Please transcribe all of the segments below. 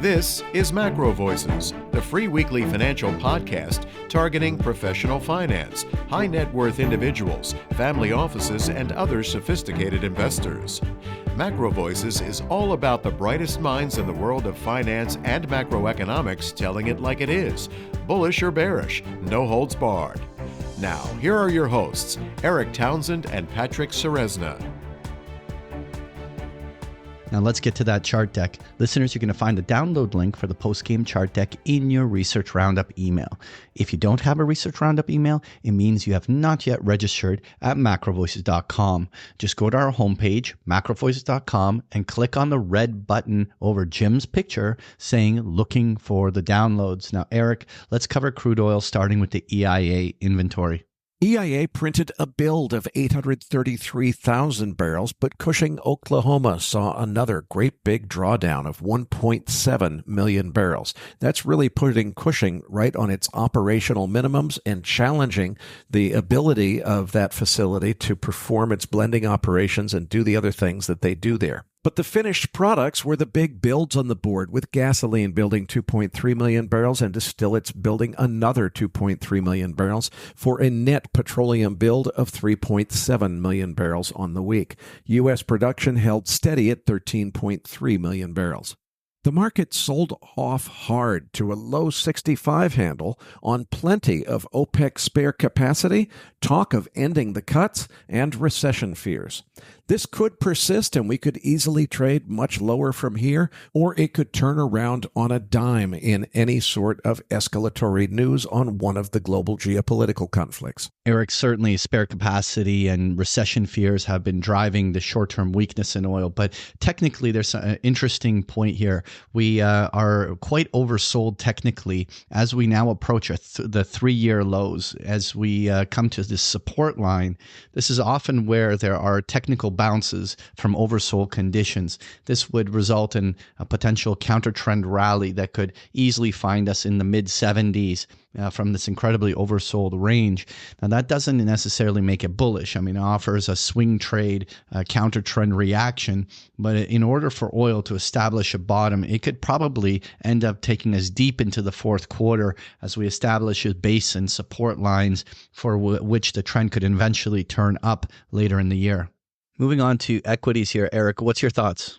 This is MacroVoices, the free weekly financial podcast targeting professional finance, high net worth individuals, family offices, and other sophisticated investors. MacroVoices is all about the brightest minds in the world of finance and macroeconomics telling it like it is, bullish or bearish, no holds barred. Now, here are your hosts, Eric Townsend and Patrick Ceresna. Now let's get to that chart deck. Listeners, you're going to find the download link for the post-game chart deck in your Research Roundup email. If you don't have a Research Roundup email, it means you have not yet registered at macrovoices.com. Just go to our homepage, macrovoices.com, and click on the red button over Jim's picture saying looking for the downloads. Now, Eric, let's cover crude oil starting with the EIA inventory. EIA printed a build of 833,000 barrels, but Cushing, Oklahoma saw another great big drawdown of 1.7 million barrels. That's really putting Cushing right on its operational minimums and challenging the ability of that facility to perform its blending operations and do the other things that they do there. But the finished products were the big builds on the board, with gasoline building 2.3 million barrels and distillates building another 2.3 million barrels for a net petroleum build of 3.7 million barrels on the week. U.S. production held steady at 13.3 million barrels. The market sold off hard to a low 65 handle on plenty of OPEC spare capacity, talk of ending the cuts, and recession fears. This could persist and we could easily trade much lower from here, or it could turn around on a dime in any sort of escalatory news on one of the global geopolitical conflicts. Eric, certainly spare capacity and recession fears have been driving the short-term weakness in oil, but technically there's an interesting point here. We are quite oversold technically as we now approach the three-year lows. As we come to this support line, this is often where there are technical bounces from oversold conditions. This would result in a potential counter-trend rally that could easily find us in the mid-70s from this incredibly oversold range. Now, that doesn't necessarily make it bullish. I mean, it offers a swing trade, counter-trend reaction, but in order for oil to establish a bottom, it could probably end up taking us deep into the fourth quarter as we establish a base and support lines for which the trend could eventually turn up later in the year. Moving on to equities here, Eric, what's your thoughts?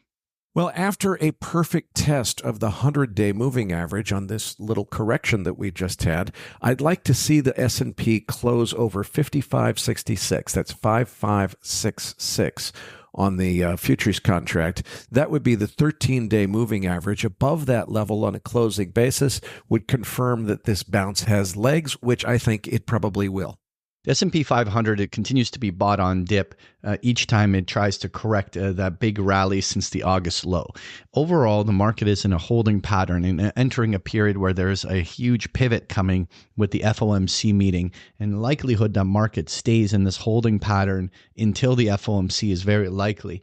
Well, after a perfect test of the 100-day moving average on this little correction that we just had, I'd like to see the S&P close over 55.66. That's 5566 on the futures contract. That would be the 13-day moving average. Above that level on a closing basis would confirm that this bounce has legs, which I think it probably will. The S&P 500, it continues to be bought on dip each time it tries to correct that big rally since the August low. Overall, the market is in a holding pattern and entering a period where there's a huge pivot coming with the FOMC meeting, and the likelihood that market stays in this holding pattern until the FOMC is very likely.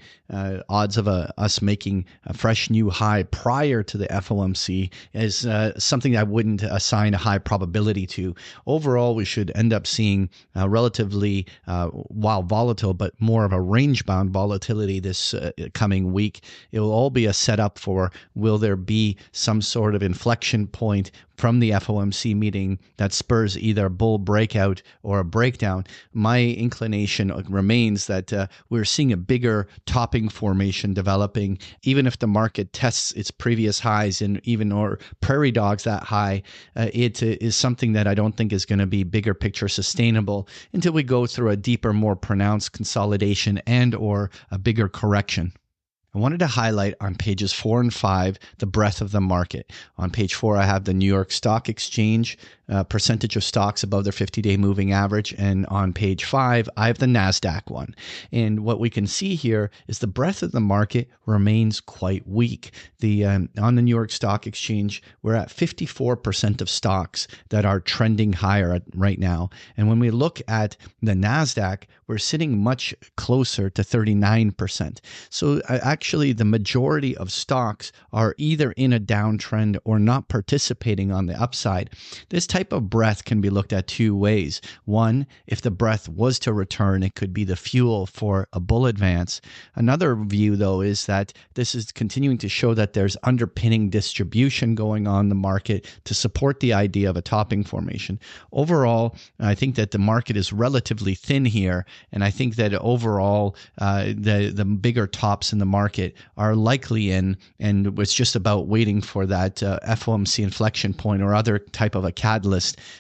Odds of us making a fresh new high prior to the FOMC is something I wouldn't assign a high probability to. Overall, we should end up seeing relatively, while volatile, but more of a range-bound volatility this coming week. It will all be a setup for, will there be some sort of inflection point from the FOMC meeting that spurs either a bull breakout or a breakdown? My inclination remains that we're seeing a bigger topping formation developing. Even if the market tests its previous highs and even or prairie dogs that high, it is something that I don't think is going to be bigger picture sustainable until we go through a deeper, more pronounced consolidation and or a bigger correction. I wanted to highlight on pages 4 and 5 the breadth of the market. On page 4, I have the New York Stock Exchange percentage of stocks above their 50-day moving average. And on page 5, I have the NASDAQ one. And what we can see here is the breadth of the market remains quite weak. On the New York Stock Exchange, we're at 54% of stocks that are trending higher right now. And when we look at the NASDAQ, we're sitting much closer to 39%. So actually, the majority of stocks are either in a downtrend or not participating on the upside. This type of breath can be looked at two ways. One, if the breath was to return, it could be the fuel for a bull advance. Another view, though, is that this is continuing to show that there's underpinning distribution going on in the market to support the idea of a topping formation. Overall, I think that the market is relatively thin here, and I think that overall the bigger tops in the market are likely in, and it's just about waiting for that FOMC inflection point or other type of a catalyst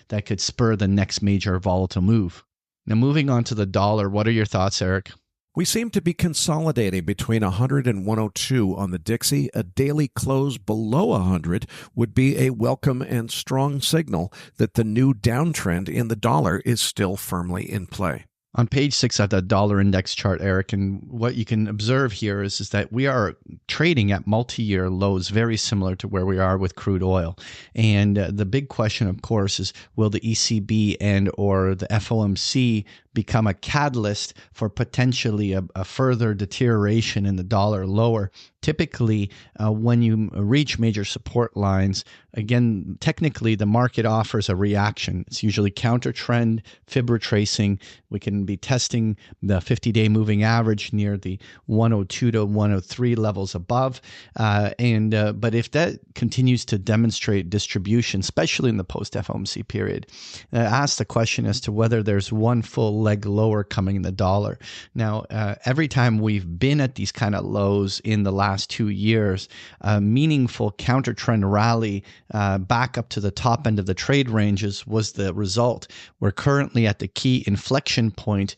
that could spur the next major volatile move. Now, moving on to the dollar, what are your thoughts, Eric? We seem to be consolidating between 100 and 102 on the Dixie. A daily close below 100 would be a welcome and strong signal that the new downtrend in the dollar is still firmly in play. On page 6 of the dollar index chart, Eric, and what you can observe here is that we are trading at multi-year lows very similar to where we are with crude oil. And the big question, of course, is will the ECB and or the FOMC become a catalyst for potentially a further deterioration in the dollar lower? Typically, when you reach major support lines, again, technically the market offers a reaction. It's usually counter trend, fib retracing. We can be testing the 50-day moving average near the 102 to 103 levels above. But if that continues to demonstrate distribution, especially in the post-FOMC period, ask the question as to whether there's one full leg lower coming in the dollar. Now, every time we've been at these kind of lows in the last 2 years, a meaningful counter trend rally back up to the top end of the trade ranges was the result. We're currently at the key inflection point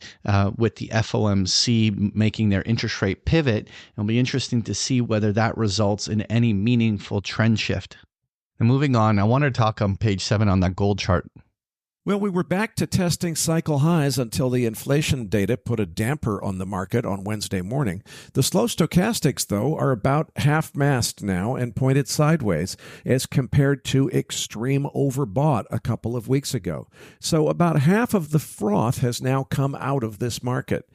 with the FOMC making their interest rate pivot. It'll be interesting to see whether that results in any meaningful trend shift. And moving on, I want to talk on page 7 on that gold chart. Well, we were back to testing cycle highs until the inflation data put a damper on the market on Wednesday morning. The slow stochastics, though, are about half-mast now and pointed sideways as compared to extreme overbought a couple of weeks ago. So about half of the froth has now come out of this market.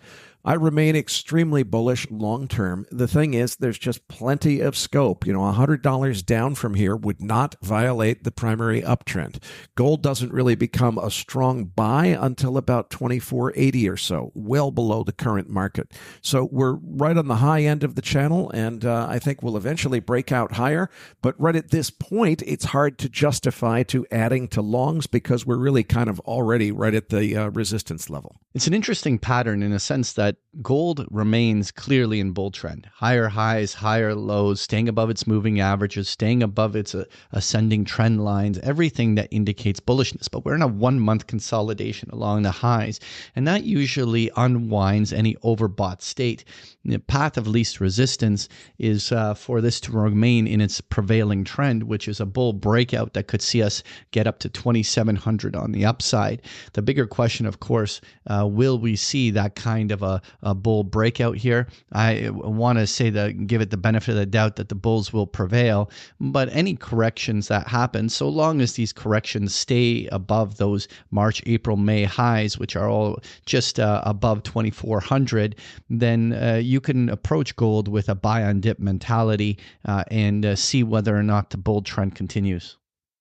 I remain extremely bullish long term. The thing is, there's just plenty of scope. $100 down from here would not violate the primary uptrend. Gold doesn't really become a strong buy until about 24.80 or so, well below the current market. So we're right on the high end of the channel, and I think we'll eventually break out higher. But right at this point, it's hard to justify to adding to longs because we're really kind of already right at the resistance level. It's an interesting pattern in a sense that gold remains clearly in bull trend. Higher highs, higher lows, staying above its moving averages, staying above its ascending trend lines, everything that indicates bullishness. But we're in a 1-month consolidation along the highs, and that usually unwinds any overbought state. The path of least resistance is for this to remain in its prevailing trend, which is a bull breakout that could see us get up to 2,700 on the upside. The bigger question, of course, will we see that kind of a bull breakout here? I want to say that give it the benefit of the doubt that the bulls will prevail, but any corrections that happen, so long as these corrections stay above those March, April, May highs, which are all just above 2,400, then you can approach gold with a buy on dip mentality and see whether or not the bull trend continues.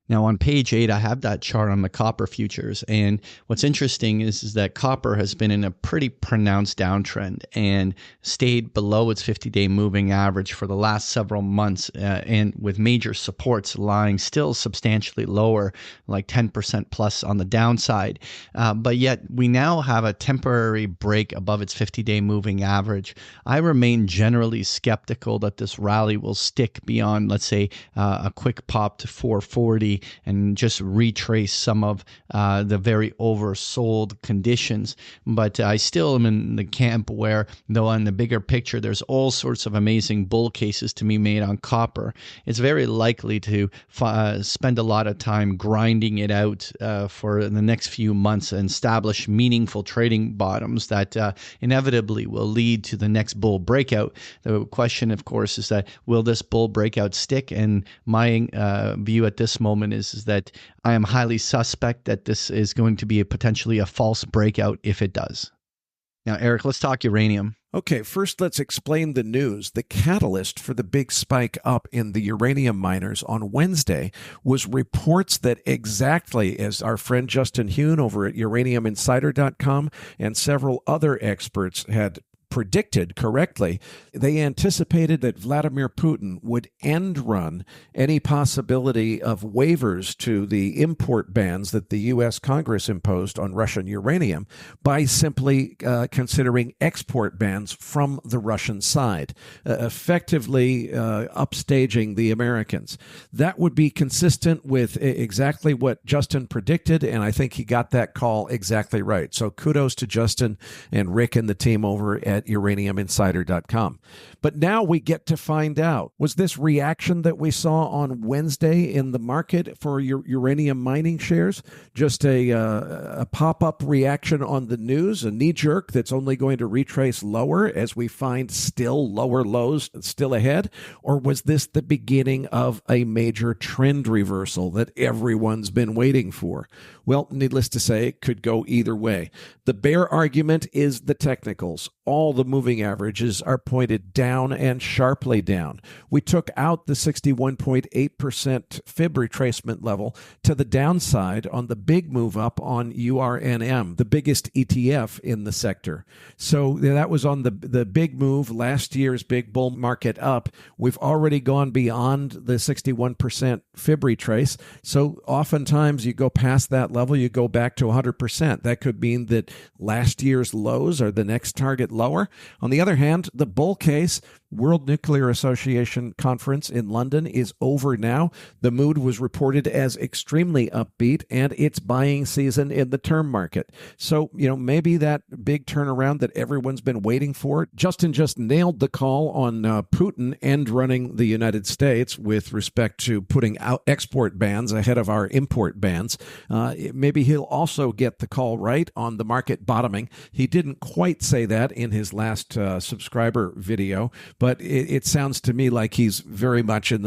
Now, on page 8, I have that chart on the copper futures. And what's interesting is that copper has been in a pretty pronounced downtrend and stayed below its 50-day moving average for the last several months, and with major supports lying still substantially lower, like 10% plus on the downside. But yet we now have a temporary break above its 50-day moving average. I remain generally skeptical that this rally will stick beyond, let's say, a quick pop to 440 and just retrace some of the very oversold conditions. But I still am in the camp where, though on the bigger picture, there's all sorts of amazing bull cases to be made on copper. It's very likely to spend a lot of time grinding it out for the next few months and establish meaningful trading bottoms that inevitably will lead to the next bull breakout. The question, of course, is that will this bull breakout stick? And my view at this moment is that I am highly suspect that this is going to be potentially a false breakout if it does. Now, Eric, let's talk uranium. Okay, first let's explain the news. The catalyst for the big spike up in the uranium miners on Wednesday was reports that, exactly as our friend Justin Hune over at uraniuminsider.com and several other experts had predicted correctly, they anticipated that Vladimir Putin would end run any possibility of waivers to the import bans that the U.S. Congress imposed on Russian uranium by simply considering export bans from the Russian side, effectively upstaging the Americans. That would be consistent with exactly what Justin predicted, and I think he got that call exactly right. So kudos to Justin and Rick and the team over at uraniuminsider.com. But now we get to find out, was this reaction that we saw on Wednesday in the market for uranium mining shares just a pop-up reaction on the news, a knee-jerk that's only going to retrace lower as we find still lower lows still ahead? Or was this the beginning of a major trend reversal that everyone's been waiting for? Well, needless to say, it could go either way. The bear argument is the technicals. All the moving averages are pointed down and sharply down. We took out the 61.8% fib retracement level to the downside on the big move up on URNM, the biggest ETF in the sector. So that was on the big move, last year's big bull market up. We've already gone beyond the 61% fib retrace. So oftentimes you go past that level, you go back to 100%. That could mean that last year's lows are the next target lower. On the other hand, the bull case, World Nuclear Association conference in London, is over now. The mood was reported as extremely upbeat, and it's buying season in the term market. So, maybe that big turnaround that everyone's been waiting for. Justin just nailed the call on Putin end running the United States with respect to putting out export bans ahead of our import bans. Maybe he'll also get the call right on the market bottoming. He didn't quite say that in his last subscriber video, but it sounds to me like he's very much of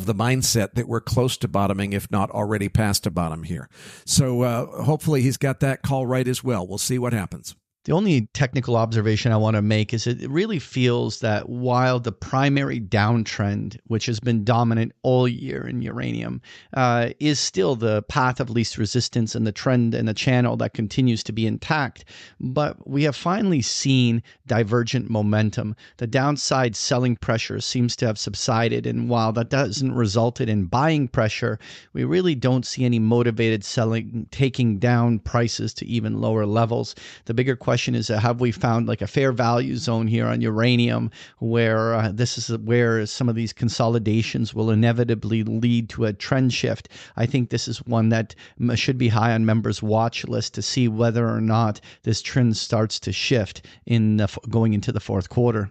the mindset that we're close to bottoming, if not already past a bottom here. So hopefully he's got that call right as well. We'll see what happens. The only technical observation I want to make is it really feels that while the primary downtrend, which has been dominant all year in uranium, is still the path of least resistance and the trend and the channel that continues to be intact, but we have finally seen divergent momentum. The downside selling pressure seems to have subsided, and while that doesn't result in buying pressure, we really don't see any motivated selling taking down prices to even lower levels. The bigger question is, have we found like a fair value zone here on uranium where this is where some of these consolidations will inevitably lead to a trend shift? I think this is one that should be high on members' watch list to see whether or not this trend starts to shift in going into the fourth quarter.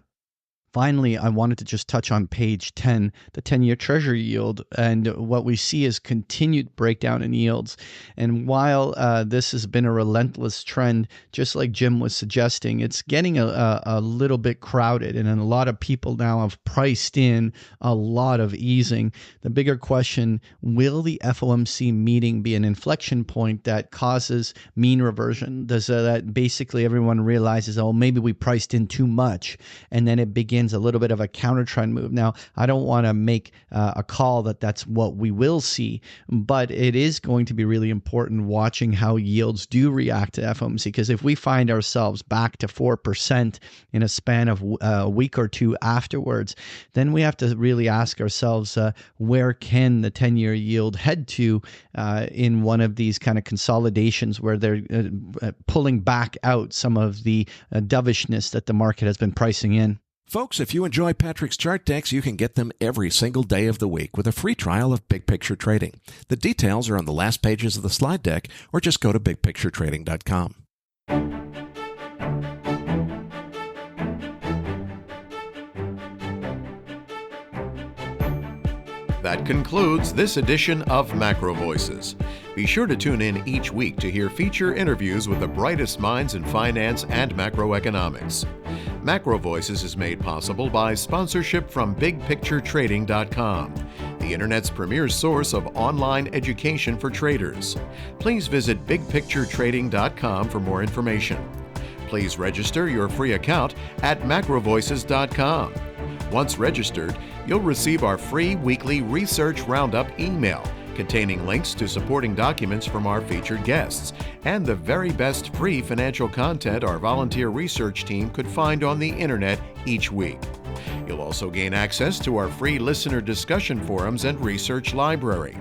Finally, I wanted to just touch on page 10, the 10-year Treasury yield, and what we see is continued breakdown in yields. And while this has been a relentless trend, just like Jim was suggesting, it's getting a little bit crowded, and a lot of people now have priced in a lot of easing. The bigger question, will the FOMC meeting be an inflection point that causes mean reversion? Does that basically everyone realizes, oh, maybe we priced in too much, and then it begins a little bit of a counter trend move. Now, I don't want to make a call that that's what we will see, but it is going to be really important watching how yields do react to FOMC, because if we find ourselves back to 4% in a span of a week or two afterwards, then we have to really ask ourselves, where can the 10-year yield head to in one of these kind of consolidations where they're pulling back out some of the dovishness that the market has been pricing in. Folks, if you enjoy Patrick's chart decks, you can get them every single day of the week with a free trial of Big Picture Trading. The details are on the last pages of the slide deck, or just go to bigpicturetrading.com. That concludes this edition of MacroVoices. Be sure to tune in each week to hear feature interviews with the brightest minds in finance and macroeconomics. MacroVoices is made possible by sponsorship from BigPictureTrading.com, the Internet's premier source of online education for traders. Please visit BigPictureTrading.com for more information. Please register your free account at MacroVoices.com. Once registered, you'll receive our free weekly Research Roundup email containing links to supporting documents from our featured guests and the very best free financial content our volunteer research team could find on the internet each week. You'll also gain access to our free listener discussion forums and research library.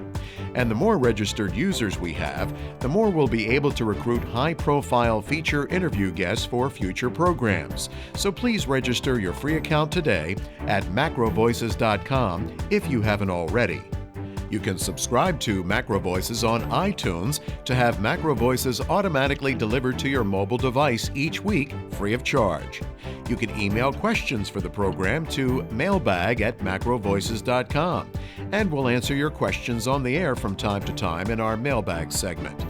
And the more registered users we have, the more we'll be able to recruit high-profile feature interview guests for future programs. So please register your free account today at MacroVoices.com if you haven't already. You can subscribe to MacroVoices on iTunes to have MacroVoices automatically delivered to your mobile device each week, free of charge. You can email questions for the program to mailbag@macrovoices.com, and we'll answer your questions on the air from time to time in our mailbag segment.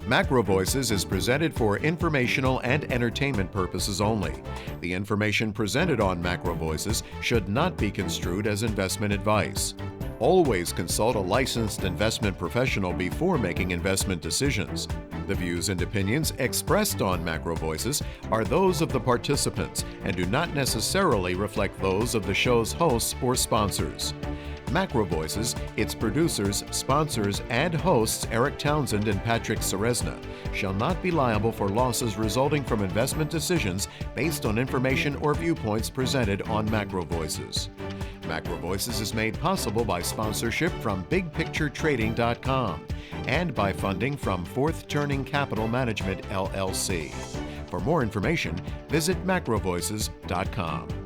MacroVoices is presented for informational and entertainment purposes only. The information presented on MacroVoices should not be construed as investment advice. Always consult a licensed investment professional before making investment decisions. The views and opinions expressed on MacroVoices are those of the participants and do not necessarily reflect those of the show's hosts or sponsors. MacroVoices, its producers, sponsors, and hosts Eric Townsend and Patrick Ceresna shall not be liable for losses resulting from investment decisions based on information or viewpoints presented on MacroVoices. MacroVoices is made possible by sponsorship from BigPictureTrading.com and by funding from Fourth Turning Capital Management, LLC. For more information, visit MacroVoices.com.